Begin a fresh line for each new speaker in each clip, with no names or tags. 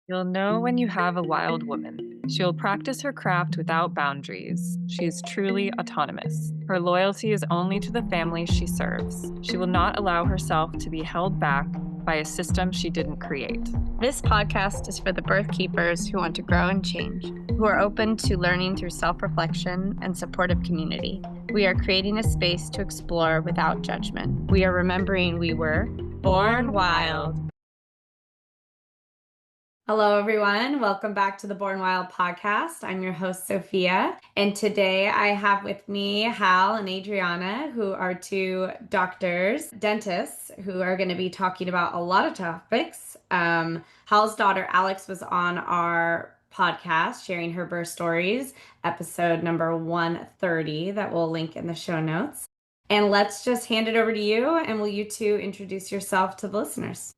You'll know when you have a wild woman. She'll practice her craft without boundaries. She is truly autonomous. Her loyalty is only to the family she serves. She will not allow herself to be held back by a system she didn't create.
This podcast is for the birth keepers who want to grow and change, who are open to learning through self-reflection and supportive community. We are creating a space to explore without judgment. We are remembering we were born wild. Hello, everyone. Welcome back to the Born Wild podcast. I'm your host, Sophia. And today I have with me Hal and Adriana, who are two doctors, dentists, who are going to be talking about a lot of topics. Hal's daughter, Alex, was on our podcast sharing her birth stories, episode number 130, that we'll link in the show notes. And let's just hand it over to you, and will you two introduce yourself to the listeners?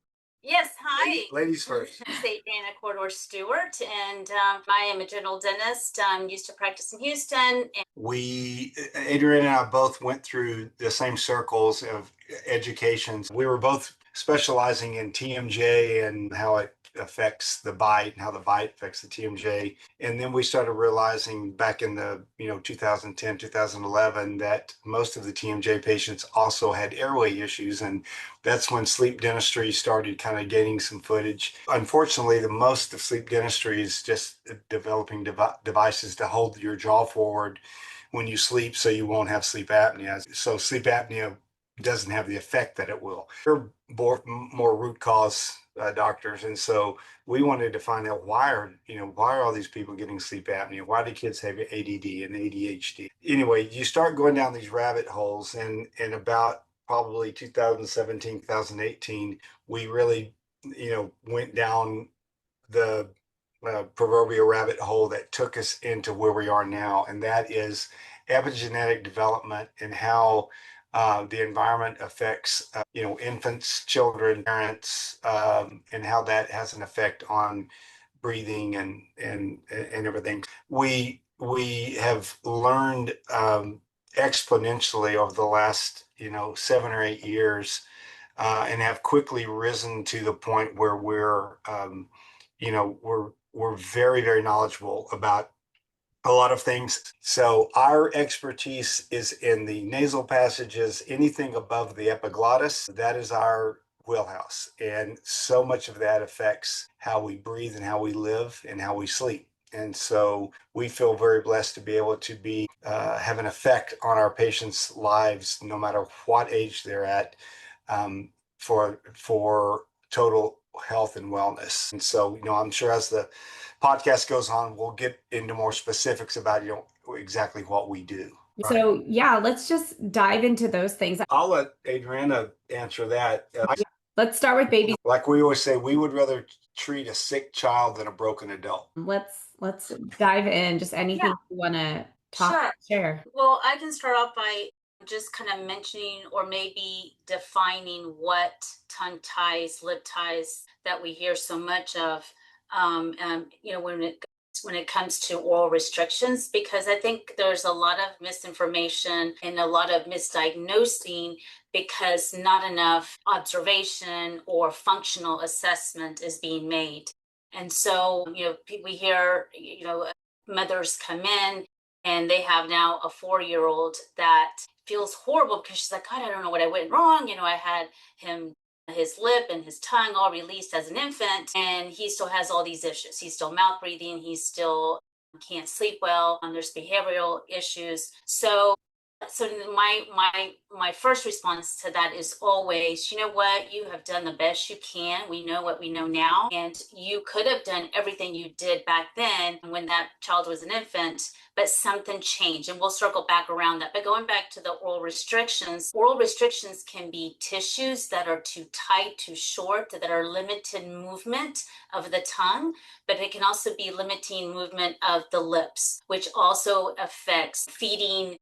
Yes, hi.
Ladies first.
This is Adriana Corredor-Stewart, and I am a general dentist. Used to practice in Houston.
Adriana and I both went through the same circles of education. We were both specializing in TMJ and how it affects the bite and how the bite affects the TMJ. And then we started realizing back in the 2010, 2011 that most of the TMJ patients also had airway issues. And that's when sleep dentistry started kind of gaining some footage. Unfortunately, the most of sleep dentistry is just developing devices to hold your jaw forward when you sleep so you won't have sleep apnea. So sleep apnea doesn't have the effect that it will. We're more root cause doctors, and so we wanted to find out why are all these people getting sleep apnea? Why do kids have ADD and ADHD? Anyway, you start going down these rabbit holes, and about probably 2017, 2018, we really went down the proverbial rabbit hole that took us into where we are now, and that is epigenetic development and how the environment affects, infants, children, parents, and how that has an effect on breathing and everything. We have learned exponentially over the last 7 or 8 years, and have quickly risen to the point where we're very, very knowledgeable about a lot of things. So our expertise is in the nasal passages, anything above the epiglottis. That is our wheelhouse. And so much of that affects how we breathe and how we live and how we sleep. And so we feel very blessed to be able to have an effect on our patients' lives, no matter what age they're at, for total health and wellness. And so, I'm sure as the podcast goes on, we'll get into more specifics about, exactly what we do.
So yeah, let's just dive into those things.
I'll let Adriana answer that.
Let's start with babies.
Like we always say, we would rather treat a sick child than a broken adult.
Let's dive in. Just anything you want to share.
Well, I can start off by just kind of mentioning or maybe defining what tongue ties, lip ties that we hear so much of, when it comes to oral restrictions, because I think there's a lot of misinformation and a lot of misdiagnosing because not enough observation or functional assessment is being made. And so, we hear, mothers come in and they have now a 4-year-old that feels horrible because she's like, God, I don't know what I went wrong. I had his lip and his tongue all released as an infant, and he still has all these issues. He's still mouth breathing. He still can't sleep well. There's behavioral issues. So my first response to that is always, you know what, you have done the best you can. We know what we know now, and you could have done everything you did back then when that child was an infant, but something changed, and we'll circle back around that. But going back to the oral restrictions can be tissues that are too tight, too short, that are limited movement of the tongue, but it can also be limiting movement of the lips, which also affects feeding,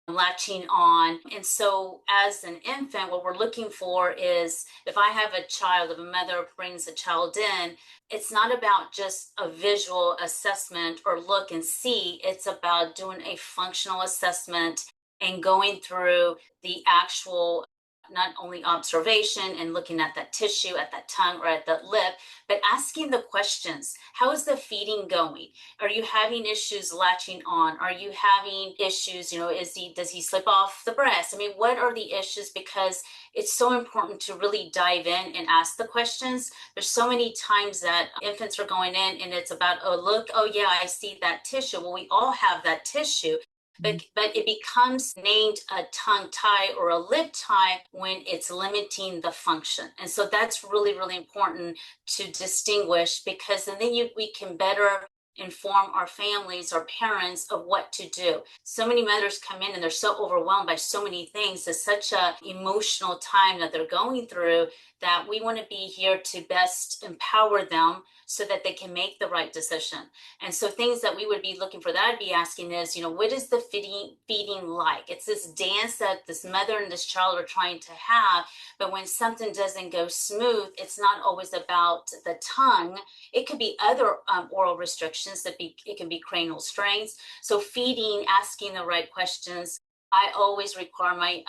latching on. And so as an infant, what we're looking for is, if I have a child, if a mother brings a child in, it's not about just a visual assessment or look and see. It's about doing a functional assessment and going through the actual not only observation and looking at that tissue, at that tongue or at that lip, but asking the questions. How is the feeding going? Are you having issues latching on? Are you having issues, does he slip off the breast? I mean, what are the issues? Because it's so important to really dive in and ask the questions. There's so many times that infants are going in and it's about, oh, look, oh yeah, I see that tissue. Well, we all have that tissue. But it becomes named a tongue tie or a lip tie when it's limiting the function. And so that's really, really important to distinguish, because then we can better inform our families or parents of what to do. So many mothers come in and they're so overwhelmed by so many things. It's such a emotional time that they're going through that we want to be here to best empower them so that they can make the right decision. And so things that we would be looking for, that I'd be asking is, what is the feeding like? It's this dance that this mother and this child are trying to have, but when something doesn't go smooth, it's not always about the tongue. It could be other oral restrictions. It can be cranial strains. So feeding, asking the right questions. I always require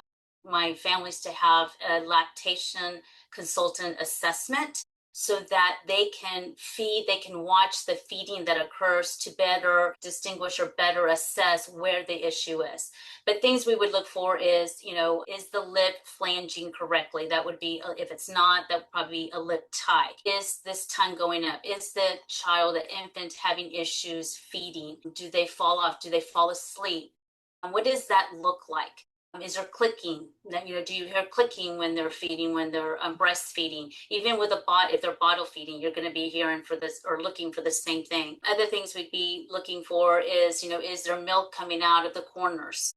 my families to have a lactation consultant assessment so that they can watch the feeding that occurs to better distinguish or better assess where the issue is. But things we would look for is, is the lip flanging correctly? That would be, if it's not, that would probably be a lip tie. Is this tongue going up? Is the child, the infant, having issues feeding? Do they fall off? Do they fall asleep? What does that look like? Is there clicking? Do you hear clicking when they're feeding, when they're breastfeeding? Even with if they're bottle feeding, you're going to be hearing for this or looking for the same thing. Other things we'd be looking for is, is there milk coming out of the corners?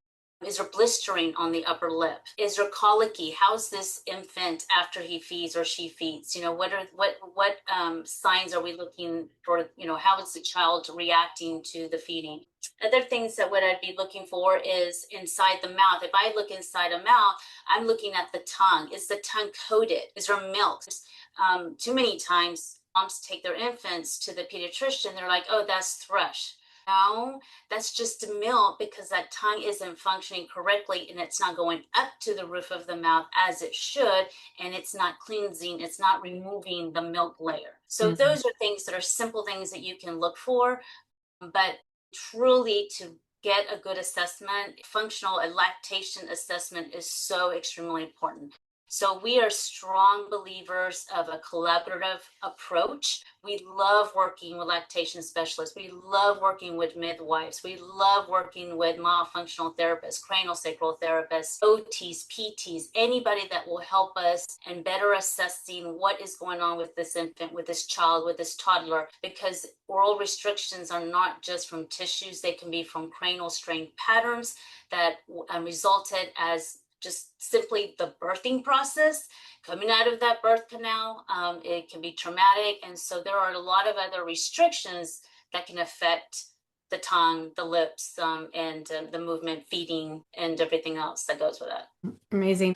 Is there blistering on the upper lip? Is there colicky? How's this infant after he feeds or she feeds? What signs are we looking for? How is the child reacting to the feeding? Other things that what I'd be looking for is inside the mouth. If I look inside a mouth, I'm looking at the tongue. Is the tongue coated? Is there milk? Too many times, moms take their infants to the pediatrician. They're like, oh, that's thrush. No, that's just milk, because that tongue isn't functioning correctly and it's not going up to the roof of the mouth as it should, and it's not cleansing, it's not removing the milk layer. So those are things that are simple things that you can look for, but truly to get a good assessment, a lactation assessment is so extremely important. So we are strong believers of a collaborative approach. We love working with lactation specialists. We love working with midwives. We love working with myofunctional therapists, craniosacral therapists, OTs, PTs, anybody that will help us in better assessing what is going on with this infant, with this child, with this toddler, because oral restrictions are not just from tissues. They can be from cranial strain patterns that resulted as just simply the birthing process, coming out of that birth canal. It can be traumatic. And so there are a lot of other restrictions that can affect the tongue, the lips, and the movement, feeding, and everything else that goes with that.
Amazing.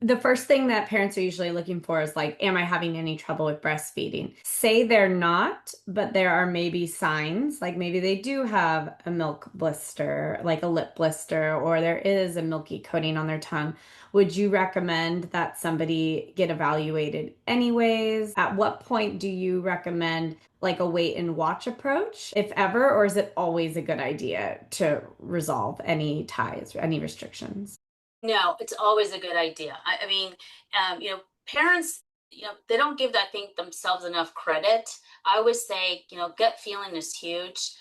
The first thing that parents are usually looking for is like, am I having any trouble with breastfeeding? Say they're not, but there are maybe signs, like maybe they do have a milk blister, like a lip blister, or there is a milky coating on their tongue. Would you recommend that somebody get evaluated anyways? At what point do you recommend like a wait and watch approach, if ever, or is it always a good idea to resolve any ties or any restrictions?
No, it's always a good idea. I mean, parents, they don't give, I think, themselves enough credit. I always say, gut feeling is huge.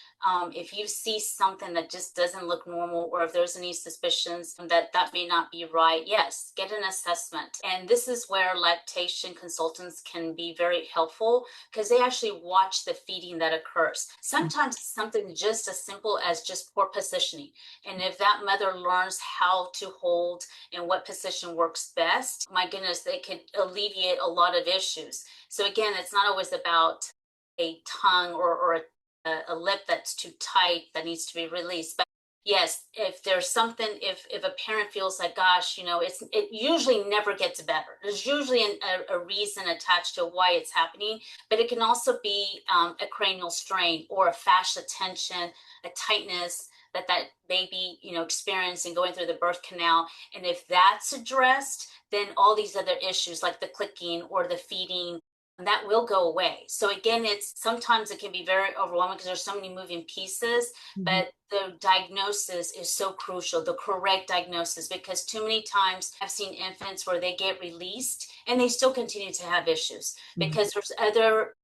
If you see something that just doesn't look normal, or if there's any suspicions that may not be right, yes, get an assessment. And this is where lactation consultants can be very helpful, because they actually watch the feeding that occurs. Sometimes it's something just as simple as just poor positioning. And if that mother learns how to hold and what position works best, my goodness, they could alleviate a lot of issues. So again, it's not always about a tongue or a lip that's too tight that needs to be released, but Yes, if there's something, if a parent feels like, gosh, it usually never gets better. There's usually a reason attached to why it's happening, but it can also be a cranial strain or a fascia tension, a tightness that baby, experiencing going through the birth canal. And if that's addressed, then all these other issues like the clicking or the feeding, that will go away. So again, sometimes it can be very overwhelming because there's so many moving pieces,
Mhm.
but the diagnosis is so crucial, the correct diagnosis, because too many times I've seen infants where they get released and they still continue to have issues
Mhm.
because there's other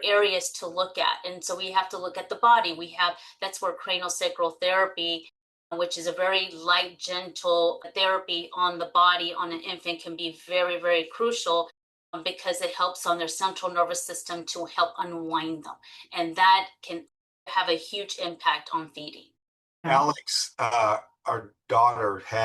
areas to look at. And so we have to look at the body. That's where craniosacral therapy, which is a very light, gentle therapy on the body on an infant, can be very, very crucial, because it helps on their central nervous system to help unwind them. And that can have a huge impact on feeding.
Yeah.
Alex, our daughter she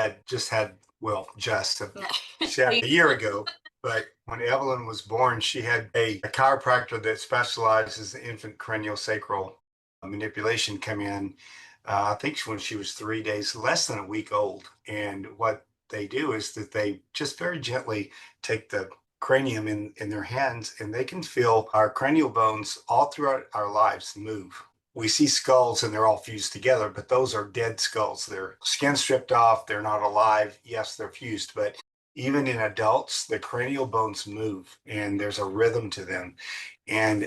had a year ago, but when Evelyn was born, she had a chiropractor that specializes in infant craniosacral manipulation come in. I think when she was 3 days, less than a week old. And what they do is that they just very gently take the cranium in their hands, and they can feel our cranial bones all throughout our lives move. We see skulls and they're all fused together, but those are dead skulls. Their skin stripped off, they're not alive. Yes, they're fused, but even in adults, the cranial bones move and there's a rhythm to them. And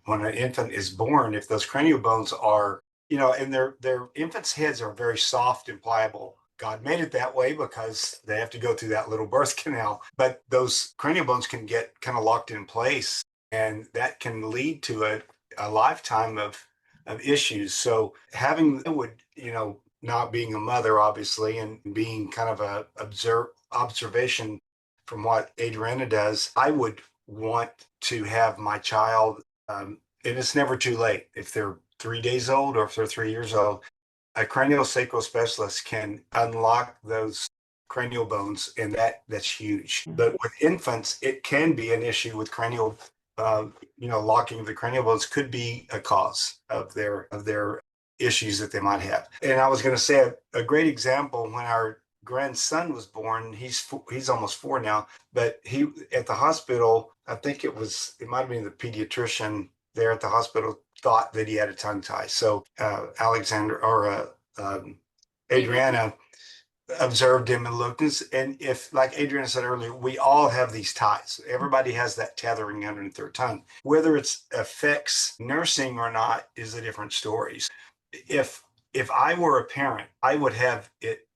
when an infant is born, if those cranial bones are, and their infants' heads are very soft and pliable. God made it that way because they have to go through that little birth canal. But those cranial bones can get kind of locked in place, and that can lead to a lifetime of issues. So having would, not being a mother, obviously, and being kind of a observation from what Adriana does, I would want to have my child, and it's never too late if they're 3 days old or if they're 3 years old. A craniosacral specialist can unlock those cranial bones, and that's huge. But with infants, it can be an issue with cranial, locking of the cranial bones could be a cause of their issues that they might have. And I was going to say a great example when our grandson was born. He's almost 4 now, but he at the hospital. I think it might have been the pediatrician there at the hospital thought that he had a tongue tie. So Alexander or Adriana observed him and looked, and if, like Adriana said earlier, we all have these ties. Everybody has that tethering underneath their tongue. Whether it affects nursing or not is a different story. If if I were a parent, I would have it.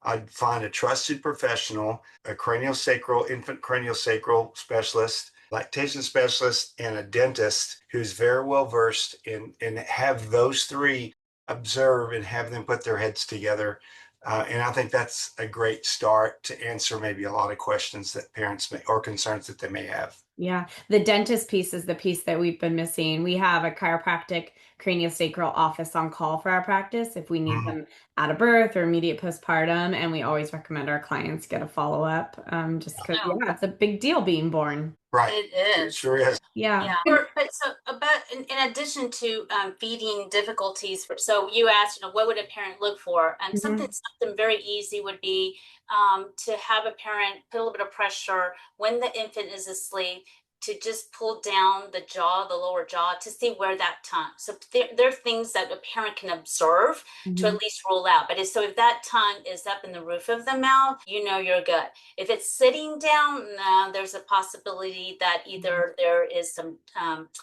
I'd find a trusted professional, a infant craniosacral specialist, lactation specialist, and a dentist who's very well versed in have those three observe and have them put their heads together. And I think that's a great start to answer maybe a lot of questions that parents may or concerns that they may have.
Yeah, the dentist piece is the piece that we've been missing. We have a chiropractic craniosacral office on call for our practice if we need
Mhm.
them out of birth or immediate postpartum, and we always recommend our clients get a follow-up, just because,
Oh,
yeah, it's a big deal being born.
Right.
it
It
is.
sure is.
Yeah.
Yeah, but so about in addition to feeding difficulties, so you asked, what would a parent look for?
Mhm.
Something very easy would be to have a parent put a little bit of pressure when the infant is asleep, to just pull down the jaw, the lower jaw, to see where that tongue. So there are things that a parent can observe to at
Mhm.
least rule out. But so if that tongue is up in the roof of the mouth, you're good. If it's sitting down, no, there's a possibility that either there is some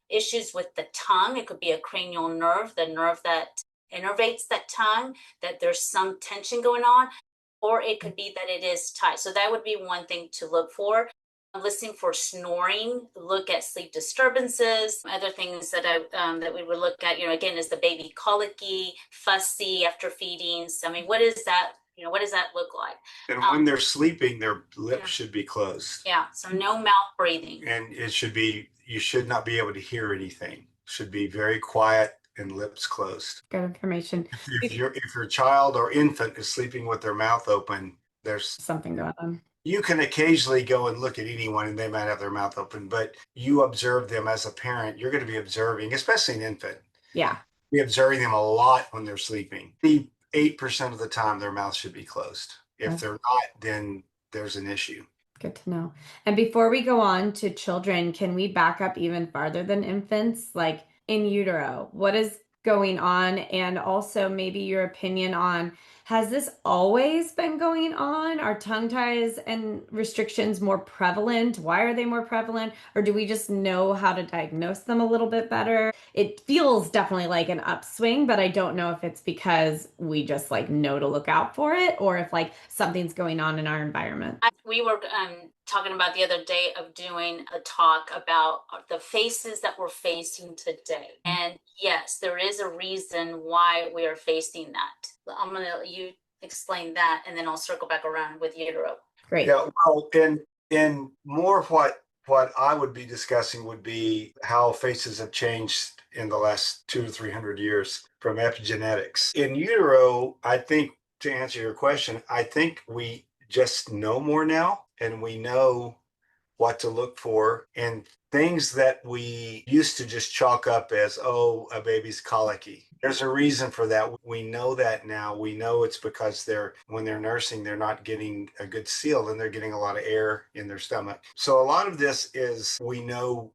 issues with the tongue. It could be a cranial nerve, the nerve that innervates that tongue, that there's some tension going on, or it could be that it is tight. So that would be one thing to look for. Listening for snoring, look at sleep disturbances. Other things that we would look at, again, is the baby colicky, fussy after feedings. I mean, what is that? What does that look like?
And when they're sleeping, their lips
Yeah.
should be closed.
Yeah, so no mouth breathing.
And you should not be able to hear anything. Should be very quiet and lips closed.
Good information.
If your child or infant is sleeping with their mouth open, there's
Something going on.
you can occasionally go and look at anyone and they might have their mouth open, but you observe them as a parent. You're going to be observing, especially an infant,
Yeah.
be observing them a lot when they're sleeping. The 8% of the time their mouth should be closed. If they're not, then there's an issue.
Good to know. And before we go on to children, can we back up even farther than infants? Like in utero, what is going on? And also maybe your opinion on, has this always been going on? Are tongue ties and restrictions more prevalent? Why are they more prevalent? Or do we just know how to diagnose them a little bit better? It feels definitely like an upswing, but I don't know if it's because we just like know to look out for it or if like something's going on in our environment.
We were talking about the other day of doing a talk about the faces that we're facing today. And yes, there is a reason why we are facing that. I'm going to let you explain that, and then I'll circle back around with utero.
Great.
Yeah, well, and more of what I would be discussing would be how faces have changed in the last 200 to 300 years from epigenetics. In utero, I think, to answer your question, I think we just know more now, and we know what to look for, and things that we used to just chalk up as, oh, a baby's colicky. There's a reason for that. We know that now. We know it's because when they're nursing, they're not getting a good seal and they're getting a lot of air in their stomach. So a lot of this is we know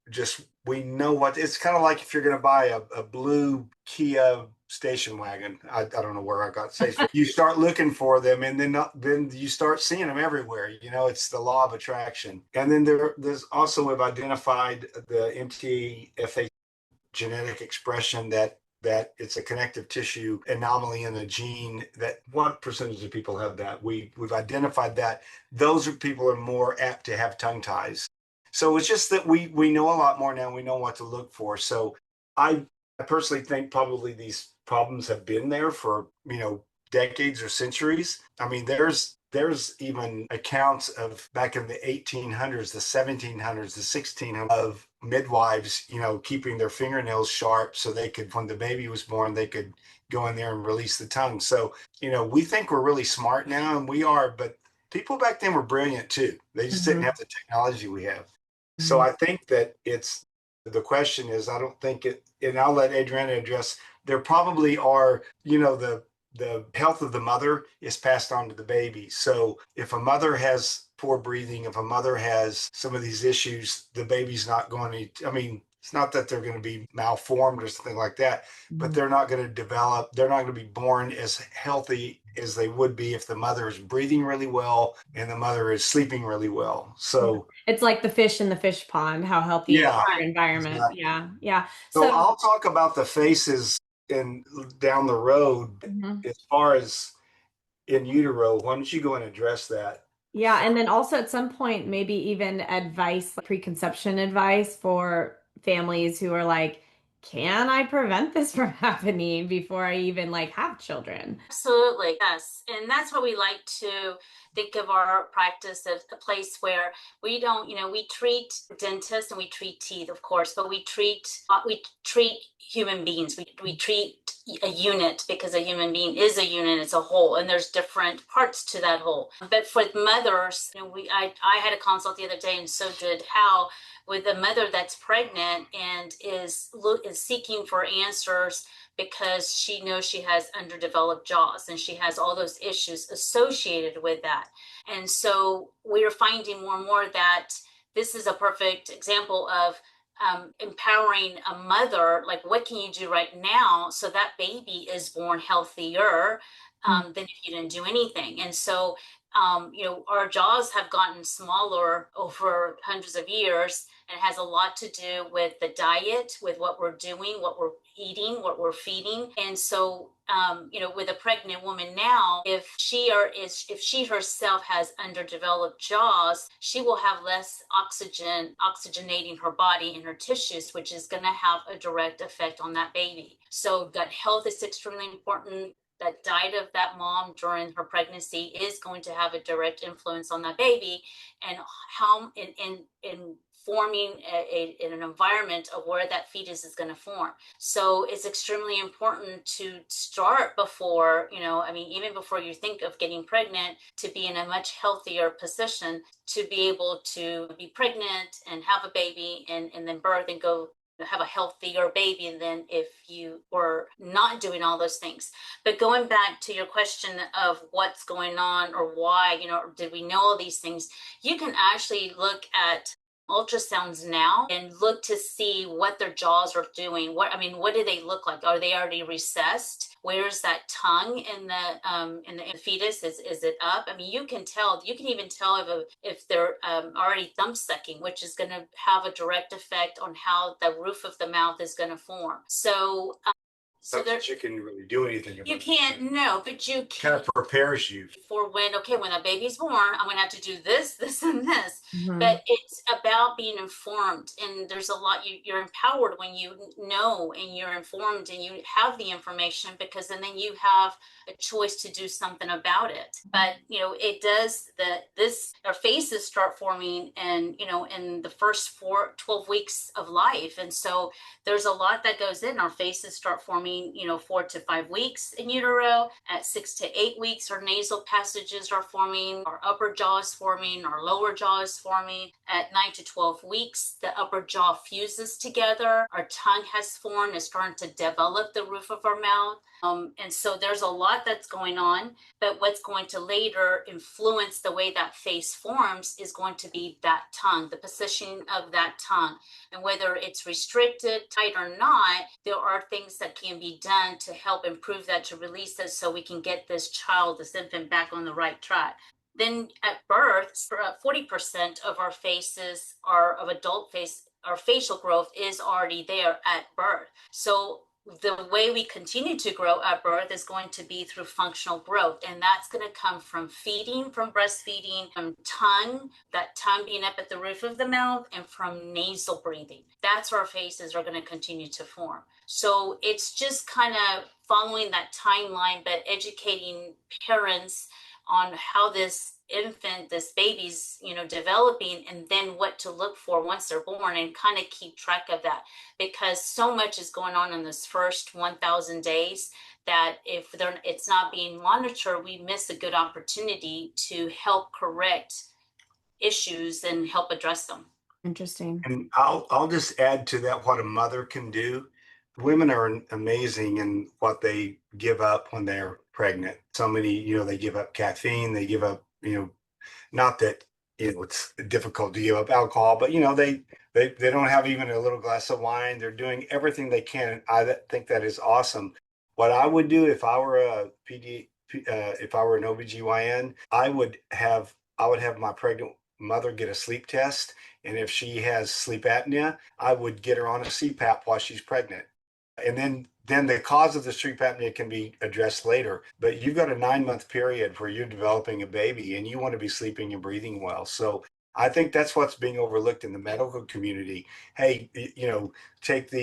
what it's kind of like if you're going to buy a blue Kia station wagon. I don't know where I got safe. You start looking for them, and then you start seeing them everywhere. It's the law of attraction. And then there's also, we've identified the MTFA genetic expression that it's a connective tissue anomaly in a gene. That what percentage of people have that? We've identified that those people are more apt to have tongue ties. So it's just that we know a lot more now. We know what to look for. So I personally think probably these problems have been there for decades or centuries. I mean, there's even accounts of back in the 1800s, the 1700s, the 1600s of midwives, keeping their fingernails sharp so they could, when the baby was born, they could go in there and release the tongue. So, we think we're really smart now, and we are, but people back then were brilliant too. They just didn't have the technology we have. So I think that the question is, I don't think it, and I'll let Adriana address, there probably are, the health of the mother is passed on to the baby. So if a mother has poor breathing, if a mother has some of these issues, the baby's not going to, it's not that they're going to be malformed or something like that, but they're not going to develop, they're not going to be born as healthy as they would be if the mother is breathing really well and the mother is sleeping really well. So
it's like the fish in the fish pond, how healthy is your environment.
Exactly.
Yeah.
So I'll talk about the faces down the road as far as in utero. Why don't you go and address that?
Yeah, and then also at some point, maybe even advice, like preconception advice for families who are like, can I prevent this from happening before I even like have children?
Absolutely, yes. And that's what we like to think of our practice as a place where we don't, we treat dentists and we treat teeth, of course, but we treat human beings. We treat a unit, because a human being is a unit, it's a whole, and there's different parts to that whole. But for mothers, I had a consult the other day, and so did Hal, with a mother that's pregnant and is seeking for answers because she knows she has underdeveloped jaws and she has all those issues associated with that. And so we're finding more and more that this is a perfect example of empowering a mother, like what can you do right now so that baby is born healthier than if you didn't do anything. And so our jaws have gotten smaller over hundreds of years, and it has a lot to do with the diet, with what we're doing, what we're eating, what we're feeding. And so with a pregnant woman now, if she herself has underdeveloped jaws, she will have less oxygenating her body and her tissues, which is going to have a direct effect on that baby. So gut health is extremely important. That diet of that mom during her pregnancy is going to have a direct influence on that baby, and how in forming in an environment of where that fetus is going to form. So it's extremely important to start before, even before you think of getting pregnant, to be in a much healthier position to be able to be pregnant and have a baby and then birth and go have a healthier baby than if you were not doing all those things. But going back to your question of what's going on or why, did we know all these things? You can actually look at ultrasounds now and look to see what their jaws are doing. What do they look like? Are they already recessed? Where's that tongue in the fetus? Is it up? You can tell. You can even tell if they're already thumb sucking, which is going to have a direct effect on how the roof of the mouth is going to form. So
Not that you can really do anything about
you
it.
can't, no, but you
Kind of
can
prepares you.
for when a baby's born, I'm going to have to do this, this, and this.
Mhm.
But it's about being informed, and there's a lot you're empowered when you know and you're informed and you have the information, because then you have a choice to do something about it. But it does our faces start forming, and in the first 12 weeks of life, and so there's a lot that goes in. Our faces start forming 4 to 5 weeks in utero. At 6 to 8 weeks, our nasal passages are forming, our upper jaw is forming, our lower jaw is forming. At 9 to 12 weeks, the upper jaw fuses together, our tongue has formed, is starting to develop the roof of our mouth. And so there's a lot that's going on, but what's going to later influence the way that face forms is going to be that tongue, the position of that tongue. And whether it's restricted, tight, or not, there are things that can be done to help improve that, to release it, so we can get this infant back on the right track. Then at birth, 40% of our faces of adult face, our facial growth is already there at birth. So the way we continue to grow at birth is going to be through functional growth. And that's going to come from feeding, from breastfeeding, from that tongue being up at the roof of the mouth, and from nasal breathing. That's where our faces are going to continue to form. So it's just kind of following that timeline, but educating parents on how this baby's developing, and then what to look for once they're born, and kind of keep track of that, because so much is going on in this first 1,000 days that if it's not being monitored, we miss a good opportunity to help correct issues and help address them.
Interesting.
And I'll just add to that what a mother can do. Women are amazing in what they give up when they're pregnant. So many, they give up caffeine, they give up, not that it's difficult to give up alcohol, but they don't have even a little glass of wine. They're doing everything they can, and I think that is awesome. What I would do if I were a if I were an OBGYN, I would have my pregnant mother get a sleep test, and if she has sleep apnea, I would get her on a CPAP while she's pregnant. And then the cause of the sleep apnea can be addressed later. But you've got a 9-month period where you're developing a baby, and you want to be sleeping and breathing well. So I think that's what's being overlooked in the medical community. Hey, take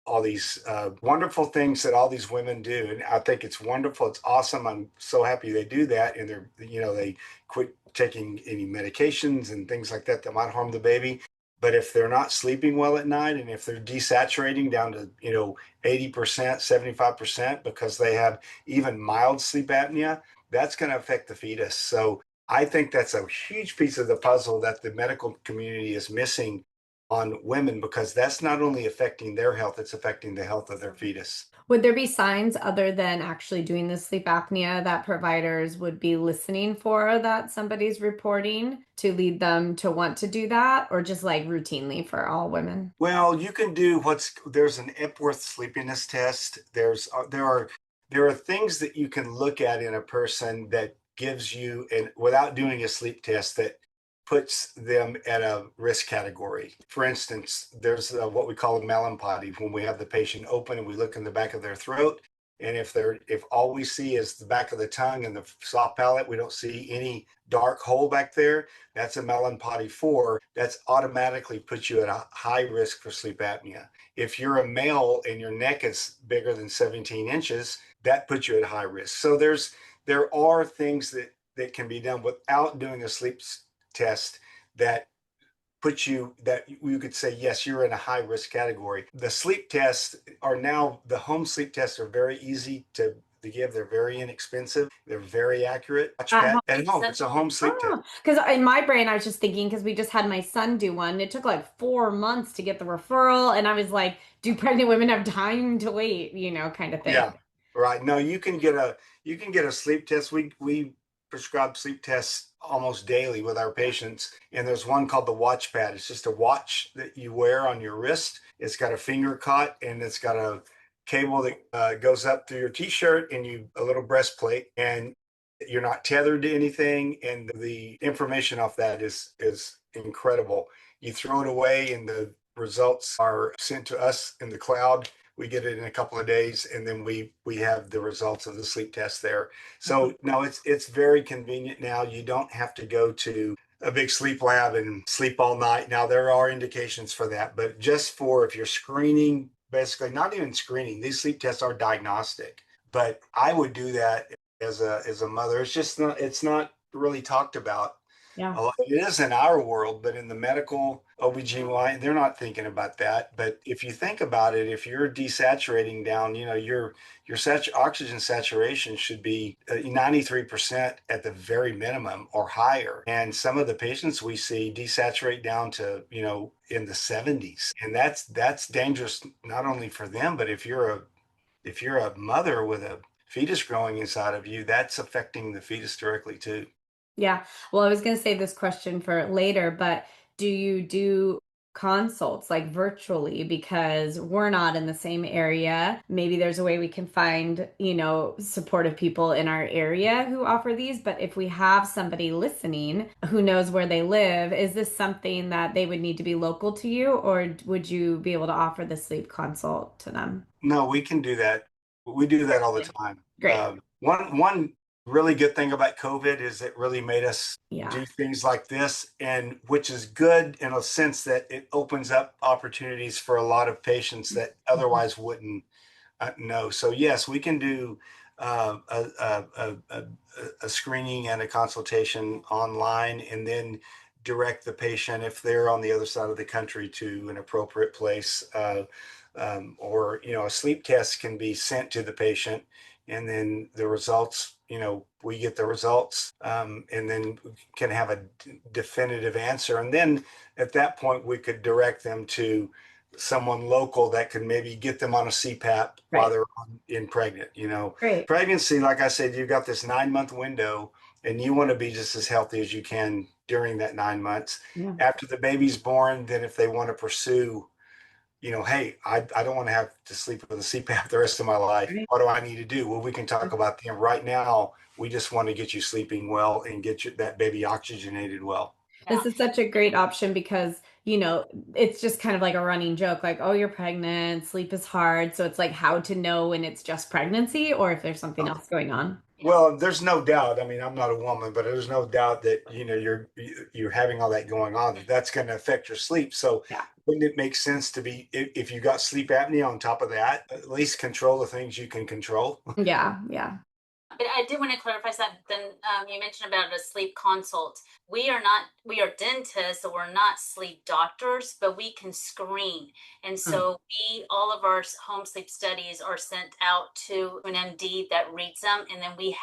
all these wonderful things that all these women do, and I think it's wonderful. It's awesome. I'm so happy they do that, and they quit taking any medications and things like that might harm the baby. But if they're not sleeping well at night, and if they're desaturating down to 80%, 75% because they have even mild sleep apnea, that's going to affect the fetus. So I think that's a huge piece of the puzzle that the medical community is missing on women, because that's not only affecting their health, it's affecting the health of their fetus.
Would there be signs other than actually doing the sleep apnea that providers would be listening for that somebody's reporting to lead them to want to do that, or just like routinely for all women?
Well, you can do there's an Epworth sleepiness test. There are things that you can look at in a person that gives you, and without doing a sleep test, that puts them at a risk category. For instance, there's what we call a melon-potty, when we have the patient open and we look in the back of their throat, and if all we see is the back of the tongue and the soft palate, we don't see any dark hole back there, that's a melon-potty 4. That's automatically puts you at a high risk for sleep apnea. If you're a male and your neck is bigger than 17 inches, that puts you at high risk. So there are things that can be done without doing a sleep test that you could say, yes, you're in a high risk category. The sleep tests the home sleep tests are very easy to to give. They're very inexpensive. They're very accurate. Watch
At
pad
home.
at home. It's a home sleep test.
Because in my brain, I was just thinking, because we just had my son do one. It took like 4 months to get the referral. And I was like, do pregnant women have time to wait, kind of thing.
Yeah, right. No, you can get a sleep test. We prescribe sleep tests almost daily with our patients, and there's one called the watch pad. It's just a watch that you wear on your wrist. It's got a finger cot, and it's got a cable that goes up through your t-shirt, and a little breastplate, and you're not tethered to anything, and the information off that is incredible. You throw it away, and the results are sent to us in the cloud. We get it in a couple of days, and then we have the results of the sleep test there. So no, it's very convenient now. You don't have to go to a big sleep lab and sleep all night. Now there are indications for that, but just for if you're screening, basically not even screening, these sleep tests are diagnostic. But I would do that as a mother. It's not really talked about.
Yeah.
It is in our world, but in the medical OBGYN, they're not thinking about that. But if you think about it, if you're desaturating down, your oxygen saturation should be 93% at the very minimum or higher. And some of the patients we see desaturate down to, in the 70s. And that's dangerous not only for them, but if you're a mother with a fetus growing inside of you, that's affecting the fetus directly too.
Yeah. Well, I was going to save this question for later, but do you do consults like virtually? Because we're not in the same area. Maybe there's a way we can find, supportive people in our area who offer these. But if we have somebody listening who knows where they live, is this something that they would need to be local to you, or would you be able to offer the sleep consult to them?
No, we can do that. We do that all the time.
Great.
One really good thing about COVID is it really made us
Yeah.
do things like this, and which is good in a sense that it opens up opportunities for a lot of patients that otherwise wouldn't know. So yes, we can do a screening and a consultation online, and then direct the patient if they're on the other side of the country to an appropriate place. Or a sleep test can be sent to the patient, and then the results, we get the results, and then can have a definitive answer. And then at that point, we could direct them to someone local that could maybe get them on a CPAP while they're pregnant.
Great.
Pregnancy, like I said, you've got this 9-month window, and you want to be just as healthy as you can during that 9 months.
Yeah.
After the baby's born, then if they want to pursue, hey, I don't want to have to sleep with a CPAP the rest of my life.
Right.
What do I need to do? Well, we can talk about them right now. We just want to get you sleeping well and get that baby oxygenated well.
This is such a great option because, it's just kind of like a running joke, like, oh, you're pregnant, sleep is hard. So it's like how to know when it's just pregnancy or if there's something else going on.
Well, there's no doubt. I mean, I'm not a woman, but there's no doubt that, you're having all that going on, that's going to affect your sleep. So wouldn't it make sense to be, if you got sleep apnea on top of that, at least control the things you can control?
Yeah. Yeah.
But I did want to clarify something. You mentioned about a sleep consult. We are dentists, so we're not sleep doctors, but we can screen. And so all of our home sleep studies are sent out to an MD that reads them. And then we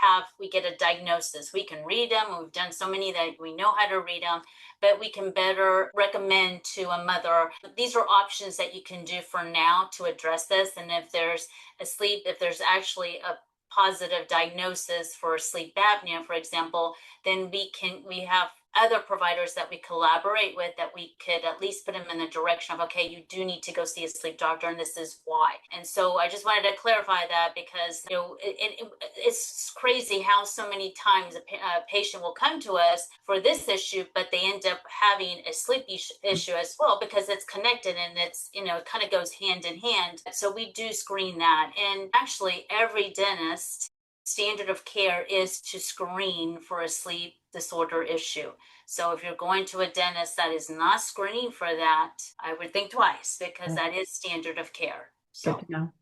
get a diagnosis. We can read them, and we've done so many that we know how to read them, but we can better recommend to a mother. These are options that you can do for now to address this. And if there's actually a positive diagnosis for sleep apnea, for example, then we have other providers that we collaborate with that we could at least put them in the direction of, okay, you do need to go see a sleep doctor, and this is why. And so I just wanted to clarify that because it's crazy how so many times a patient will come to us for this issue, but they end up having a sleep issue as well, because it's connected and it's it kind of goes hand in hand. So we do screen that, and actually every dentist standard of care is to screen for a sleep disorder issue. So if you're going to a dentist that is not screening for that, I would think twice, because that is standard of care. So
Good to know.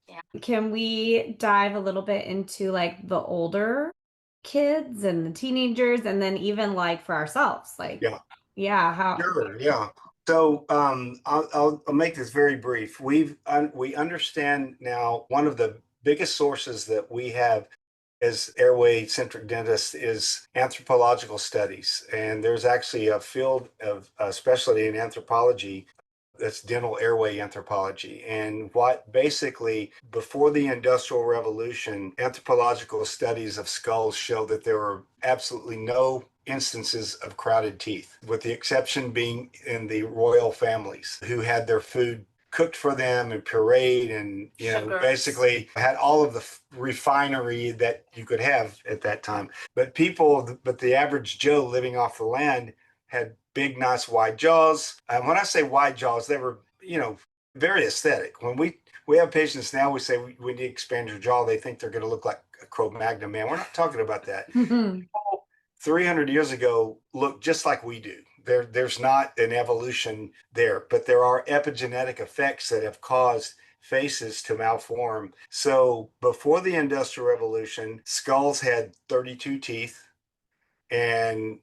Yeah.
Can we dive a little bit into like the older kids and the teenagers, and then even like for ourselves, like how
Sure, yeah. So I'll make this very brief. We understand now one of the biggest sources that we have as airway centric dentists is anthropological studies. And there's actually a field of specialty in anthropology that's dental airway anthropology. And what basically, before the Industrial Revolution, anthropological studies of skulls show that there were absolutely no instances of crowded teeth, with the exception being in the royal families who had their food cooked for them and pureed and, basically had all of the refinery that you could have at that time. But the average Joe living off the land had big, nice, wide jaws. And when I say wide jaws, they were, very aesthetic. When we have patients now, we say we need to expand your jaw. They think they're going to look like a Cro-Magnon man. We're not talking about that. People 300 years ago looked just like we do. There's not an evolution there, but there are epigenetic effects that have caused faces to malform. So before the Industrial Revolution, skulls had 32 teeth and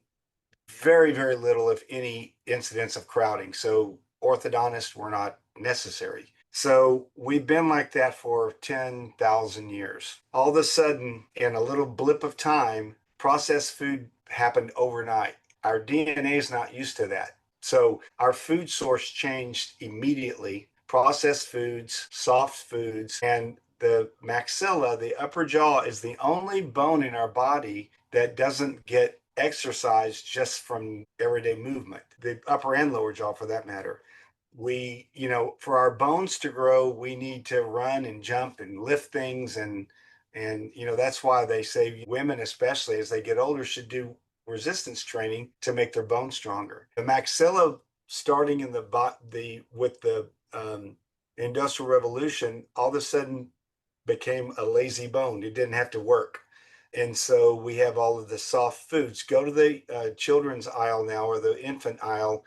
very, very little, if any, incidence of crowding. So orthodontists were not necessary. So we've been like that for 10,000 years. All of a sudden, in a little blip of time, processed food happened overnight. Our DNA is not used to that. So our food source changed immediately. Processed foods, soft foods, and the maxilla, the upper jaw, is the only bone in our body that doesn't get exercise just from everyday movement, the upper and lower jaw for that matter. We, for our bones to grow, we need to run and jump and lift things. And that's why they say women, especially as they get older, should do resistance training to make their bones stronger. The maxilla, starting in with the Industrial Revolution, all of a sudden became a lazy bone. It didn't have to work. And so we have all of the soft foods. Go to the children's aisle now, or the infant aisle,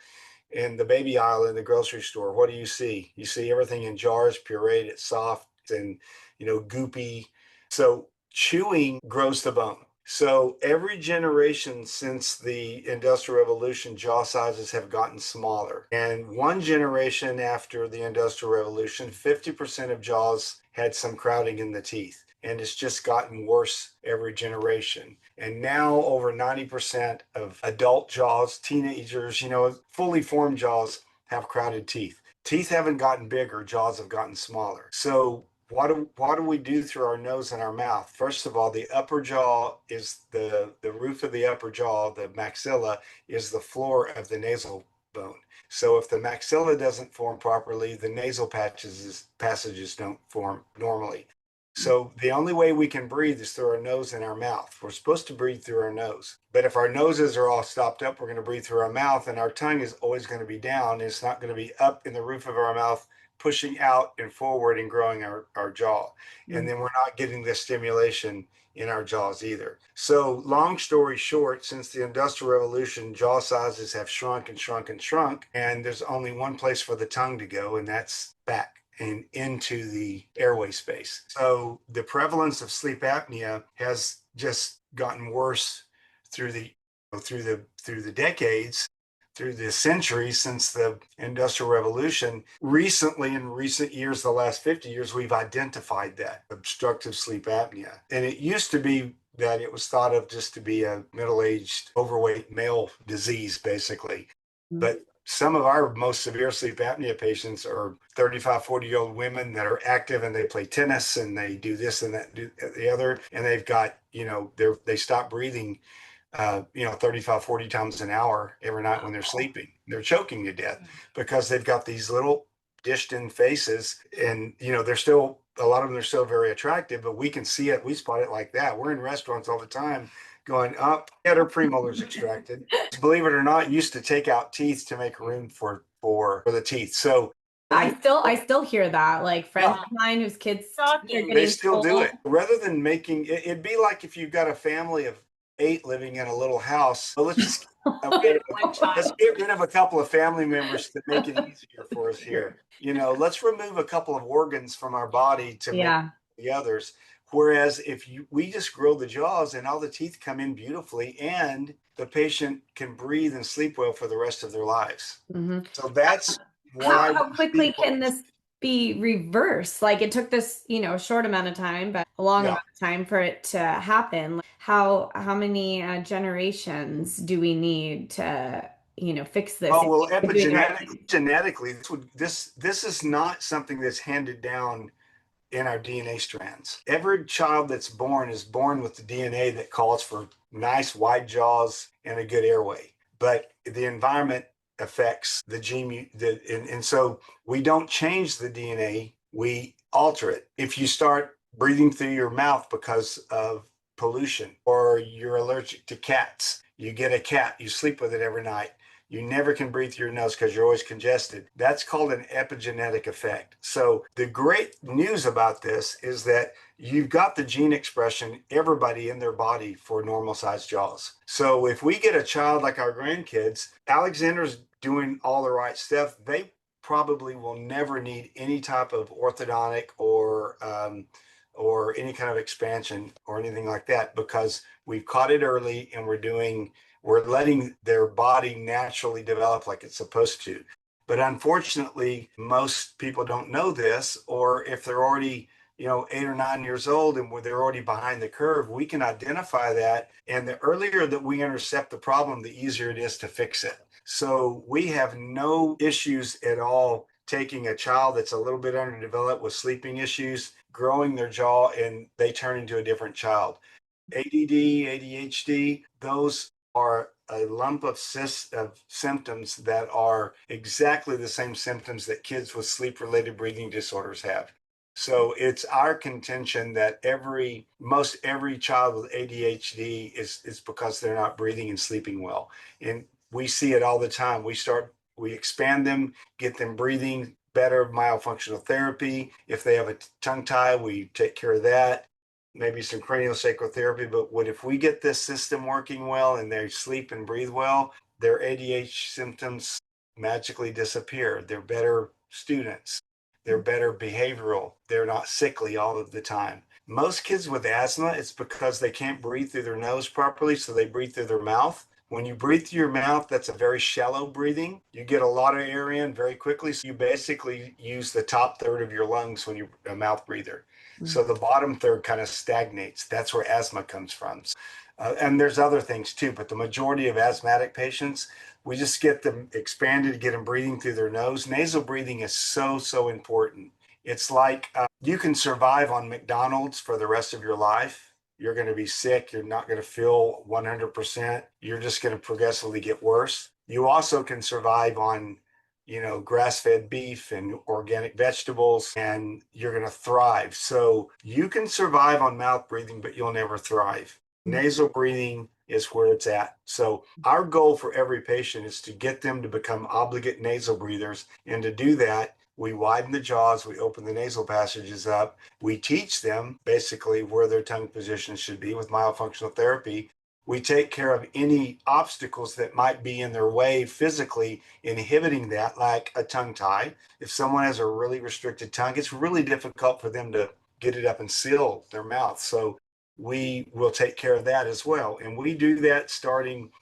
and the baby aisle in the grocery store. What do you see? You see everything in jars, pureed, it's soft and, goopy. So chewing grows the bone. So every generation since the Industrial Revolution, jaw sizes have gotten smaller. And one generation after the Industrial Revolution, 50% of jaws had some crowding in the teeth. And it's just gotten worse every generation. And now over 90% of adult jaws, teenagers, fully formed jaws have crowded teeth. Teeth haven't gotten bigger, jaws have gotten smaller. So what do we do through our nose and our mouth? First of all, the upper jaw is the roof of the upper jaw. The maxilla is the floor of the nasal bone. So if the maxilla doesn't form properly, the nasal passages don't form normally. So the only way we can breathe is through our nose and our mouth. We're supposed to breathe through our nose. But if our noses are all stopped up, we're going to breathe through our mouth, and our tongue is always going to be down. It's not going to be up in the roof of our mouth, pushing out and forward and growing our jaw. And then we're not getting the stimulation in our jaws either. So long story short, since the Industrial Revolution, jaw sizes have shrunk and shrunk and shrunk, and there's only one place for the tongue to go, and that's back and into the airway space. So the prevalence of sleep apnea has just gotten worse through the decades, through the centuries since the Industrial Revolution. Recently, in recent years, the last 50 years, we've identified that obstructive sleep apnea. And it used to be that it was thought of just to be a middle-aged, overweight male disease, basically. But some of our most severe sleep apnea patients are 35, 40-year-old women that are active, and they play tennis and they do this and that, do the other, and they've got, they stop breathing 35, 40 times an hour every night when they're sleeping. They're choking to death because they've got these little dished in faces, and a lot of them are still very attractive, but we can see it, we spot it like that. We're in restaurants all the time going up, get her premolars extracted. Believe it or not, used to take out teeth to make room for the teeth. So
I still hear that, like friends of mine whose kids are getting
they still do it. Rather than making it, it'd be like if you've got a family of 8 living in a little house. So let's just let's get rid of a couple of family members to make it easier for us here. Let's remove a couple of organs from our body to make the others. Whereas we just grow the jaws and all the teeth come in beautifully, and the patient can breathe and sleep well for the rest of their lives. So that's why.
How quickly can this be reversed? Like it took this, short amount of time, but a long
Yeah.
amount of time for it to happen. Like, how many generations do we need to, fix this?
Oh, well,
If we're doing the right thing?
genetically, this is not something that's handed down in our DNA strands. Every child that's born is born with the DNA that calls for nice wide jaws and a good airway. But the environment affects the and so we don't change the DNA, we alter it. If you start breathing through your mouth because of pollution, or you're allergic to cats, you get a cat, you sleep with it every night, you never can breathe through your nose because you're always congested. That's called an epigenetic effect. So the great news about this is that you've got the gene expression, everybody in their body, for normal sized jaws. So if we get a child like our grandkids, Alexander's doing all the right stuff, they probably will never need any type of orthodontic or any kind of expansion or anything like that, because we've caught it early and we're letting their body naturally develop like it's supposed to. But unfortunately, most people don't know this, or if they're already, 8 or 9 years old and they're already behind the curve, we can identify that. And the earlier that we intercept the problem, the easier it is to fix it. So we have no issues at all taking a child that's a little bit underdeveloped with sleeping issues, growing their jaw, and they turn into a different child. ADD, ADHD, those are a lump of symptoms that are exactly the same symptoms that kids with sleep-related breathing disorders have. So it's our contention that most every child with ADHD is because they're not breathing and sleeping well. And we see it all the time. We expand them, get them breathing better, myofunctional therapy. If they have a tongue tie, we take care of that, maybe some craniosacral therapy. But if we get this system working well and they sleep and breathe well, their ADHD symptoms magically disappear. They're better students. They're better behavioral. They're not sickly all of the time. Most kids with asthma, it's because they can't breathe through their nose properly, so they breathe through their mouth. When you breathe through your mouth, that's a very shallow breathing. You get a lot of air in very quickly. So you basically use the top third of your lungs when you're a mouth breather. So the bottom third kind of stagnates. That's where asthma comes from. And there's other things too, but the majority of asthmatic patients, we just get them expanded, get them breathing through their nose. Nasal breathing is so, so important. It's like you can survive on McDonald's for the rest of your life. You're going to be sick. You're not going to feel 100%. You're just going to progressively get worse. You also can survive on grass-fed beef and organic vegetables, and you're going to thrive. So you can survive on mouth breathing, but you'll never thrive. Nasal breathing is where it's at. So our goal for every patient is to get them to become obligate nasal breathers. And to do that, we widen the jaws, we open the nasal passages up, we teach them basically where their tongue position should be with myofunctional therapy. We take care of any obstacles that might be in their way physically, inhibiting that, like a tongue tie. If someone has a really restricted tongue, it's really difficult for them to get it up and seal their mouth. So we will take care of that as well. And we do that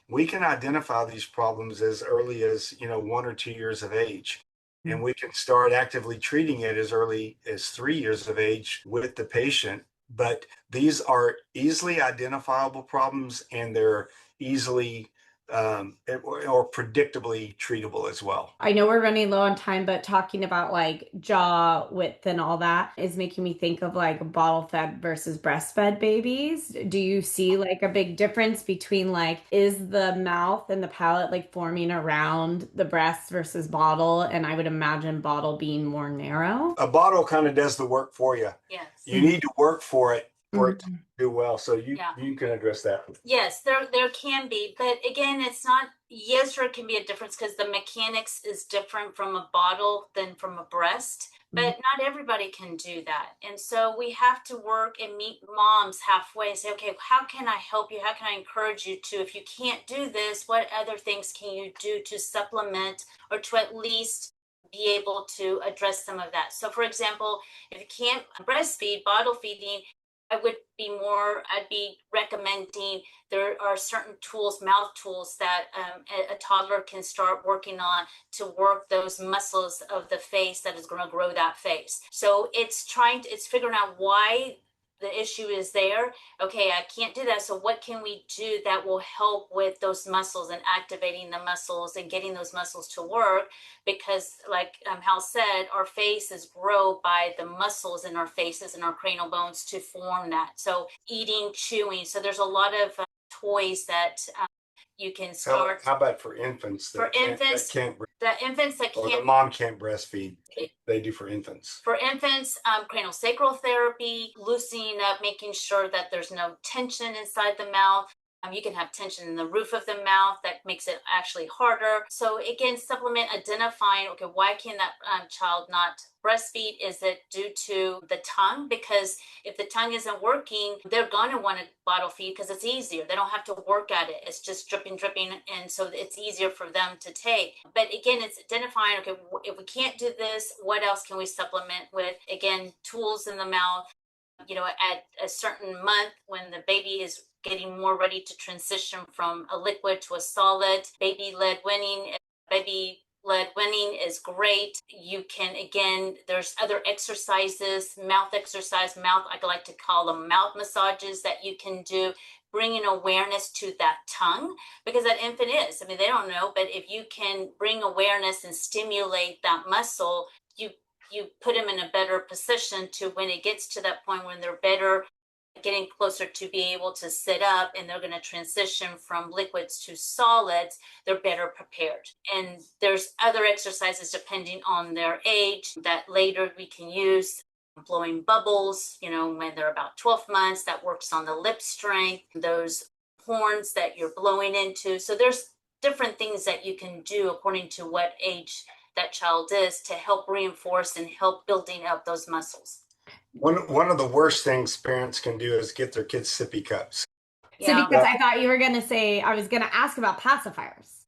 we can identify these problems as early as, 1 or 2 years of age. And we can start actively treating it as early as 3 years of age with the patient. But these are easily identifiable problems, and they're easily or predictably treatable as well.
I know we're running low on time, but talking about like jaw width and all that is making me think of like bottle fed versus breastfed babies. Do you see like a big difference between like, is the mouth and the palate like forming around the breast versus bottle? And I would imagine bottle being more narrow.
A bottle kind of does the work for you.
Yes.
You need to work for it to do well. So you can address that.
Yes, there can be, but again, it's not. Yes, there can be a difference because the mechanics is different from a bottle than from a breast. But not everybody can do that. And so we have to work and meet moms halfway and say, okay, how can I help you? How can I encourage you to, if you can't do this, what other things can you do to supplement or to at least be able to address some of that? So for example, if you can't breastfeed, bottle feeding, I'd be recommending there are certain tools, mouth tools that a toddler can start working on to work those muscles of the face that is going to grow that face. So it's figuring out why the issue is there. Okay, I can't do that. So what can we do that will help with those muscles and activating the muscles and getting those muscles to work? Because like Hal said, our faces grow by the muscles in our faces and our cranial bones to form that. So eating, chewing. So there's a lot of toys that you can start.
How about for infants
For infants, the infants that
or
can't,
the mom can't breastfeed? They do for infants.
for infants, craniosacral therapy, loosening up, making sure that there's no tension inside the mouth. You can have tension in the roof of the mouth that makes it actually harder. So again, supplement, identifying, okay, why can that child not breastfeed? Is it due to the tongue? Because if the tongue isn't working, they're going to want to bottle feed because it's easier. They don't have to work at it. It's just dripping, and so it's easier for them to take. But again, it's identifying, okay, if we can't do this, what else can we supplement with? Again, tools in the mouth. At a certain month when the baby is getting more ready to transition from a liquid to a solid, baby-led weaning is great. You can, again, there's other exercises, mouth exercise, I like to call them mouth massages that you can do, bringing awareness to that tongue, because that infant they don't know, but if you can bring awareness and stimulate that muscle, you put them in a better position to when it gets to that point when they're better, getting closer to be able to sit up and they're going to transition from liquids to solids, they're better prepared. And there's other exercises depending on their age that later we can use. Blowing bubbles, when they're about 12 months, that works on the lip strength, those horns that you're blowing into. So there's different things that you can do according to what age that child is to help reinforce and help building up those muscles.
One of the worst things parents can do is get their kids sippy cups.
Sippy cups, I thought you were going to say, I was going to ask about pacifiers.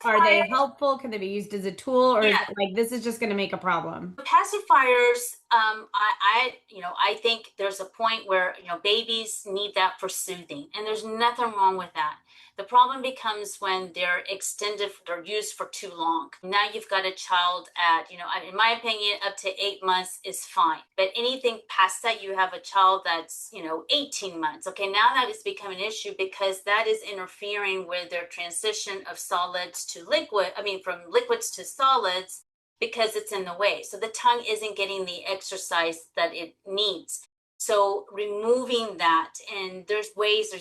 Are they helpful? Can they be used as a tool, or is it like this is just going to make a problem?
Pacifiers, I think there's a point where babies need that for soothing, and there's nothing wrong with that. The problem becomes when they're extended or used for too long. Now you've got a child at, in my opinion, up to 8 months is fine. But anything past that, you have a child that's, 18 months. Okay, now that is becoming an issue because that is interfering with their transition of solids to from liquids to solids, because it's in the way. So the tongue isn't getting the exercise that it needs. So removing that, and there's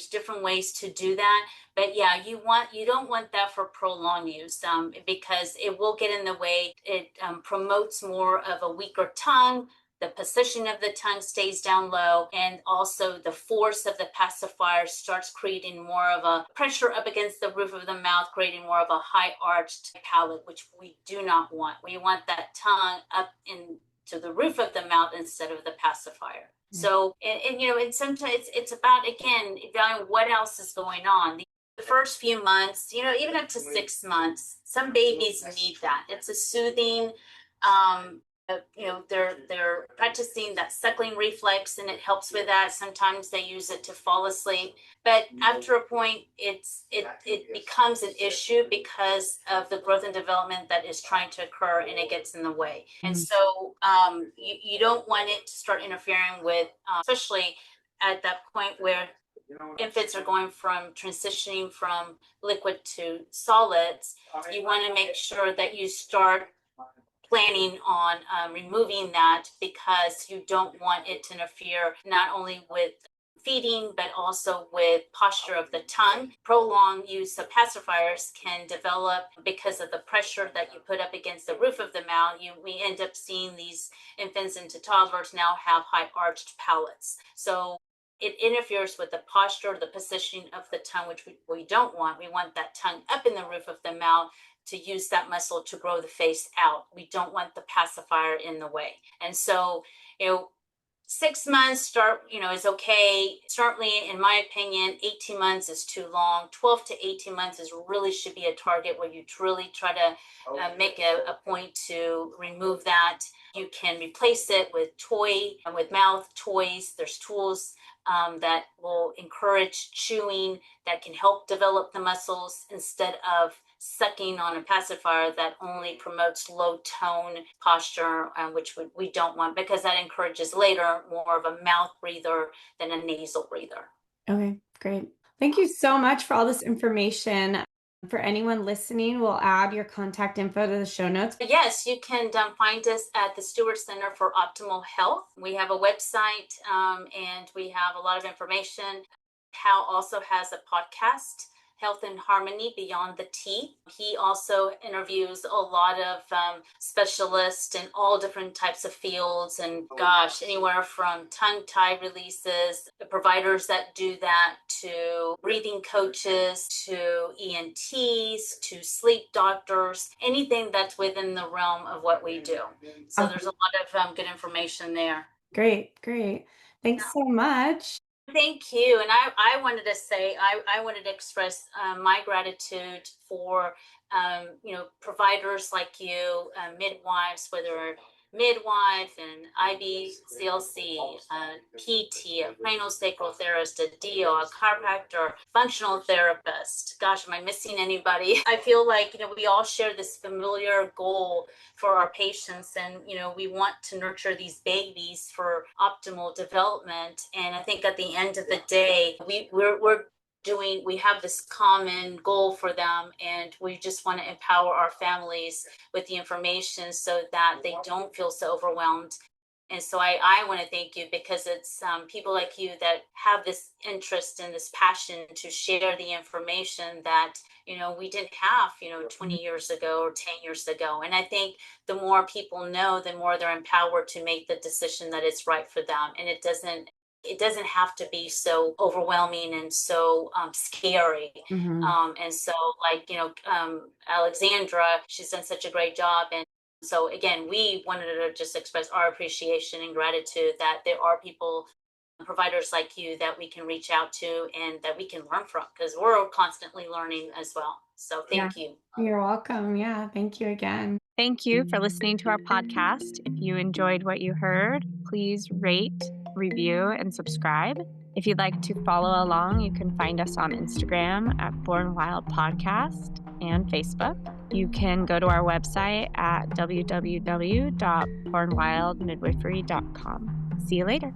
different ways to do that. But yeah, you don't want that for prolonged use because it will get in the way. It promotes more of a weaker tongue. The position of the tongue stays down low, and also the force of the pacifier starts creating more of a pressure up against the roof of the mouth, creating more of a high arched palate, which we do not want. We want that tongue up into the roof of the mouth instead of the pacifier. So, and sometimes it's about, again, evaluating what else is going on. The first few months, even up to 6 months, some babies need that. It's a soothing, they're practicing that suckling reflex, and it helps with that. Sometimes they use it to fall asleep, but after a point, it becomes an issue because of the growth and development that is trying to occur, and it gets in the way. And so you don't want it to start interfering with, especially at that point where infants are going from transitioning from liquid to solids. You want to make sure that you start planning on removing that, because you don't want it to interfere not only with feeding, but also with posture of the tongue. Prolonged use of pacifiers can develop because of the pressure that you put up against the roof of the mouth. We end up seeing these infants into toddlers now have high arched palates. So it interferes with the posture, the positioning of the tongue, which we don't want. We want that tongue up in the roof of the mouth to use that muscle to grow the face out. We don't want the pacifier in the way. And so, 6 months is okay. Certainly, in my opinion, 18 months is too long. 12 to 18 months should be a target where you really try to make a point to remove that. You can replace it with mouth toys. There's tools that will encourage chewing, that can help develop the muscles instead of sucking on a pacifier that only promotes low tone posture, which we don't want, because that encourages later more of a mouth breather than a nasal breather.
Okay, great. Thank you so much for all this information. For anyone listening, we'll add your contact info to the show notes.
Yes, you can find us at the Stewart Center for Optimal Health. We have a website and we have a lot of information. Hal also has a podcast, Health and Harmony Beyond the Teeth. He also interviews a lot of specialists in all different types of fields, and anywhere from tongue tie releases, the providers that do that, to breathing coaches, to ENTs, to sleep doctors, anything that's within the realm of what we do. So there's a lot of good information there.
Great. Thanks so much.
Thank you. And I wanted to say, I wanted to express my gratitude for, providers like you, midwives, whether midwife and IBCLC, PT, a craniosacral therapist, a DO, a chiropractor, functional therapist. Gosh, am I missing anybody? I feel like, we all share this familiar goal for our patients, and we want to nurture these babies for optimal development. And I think at the end of the day, we have this common goal for them, and we just want to empower our families with the information so that they don't feel so overwhelmed. And so I want to thank you, because it's people like you that have this interest and this passion to share the information that, we didn't have, 20 years ago or 10 years ago. And I think the more people know, the more they're empowered to make the decision that is right for them. And it doesn't have to be so overwhelming and so scary. And so, Alexandra, she's done such a great job. And so again, we wanted to just express our appreciation and gratitude that there are people, providers like you, that we can reach out to and that we can learn from, because we're constantly learning as well. So thank you.
You're welcome. Yeah, thank you again.
Thank you for listening to our podcast. If you enjoyed what you heard, please rate, review, and subscribe. If you'd like to follow along, you can find us on Instagram at Born Wild Podcast and Facebook. You can go to our website at www.bornwildmidwifery.com. See you later.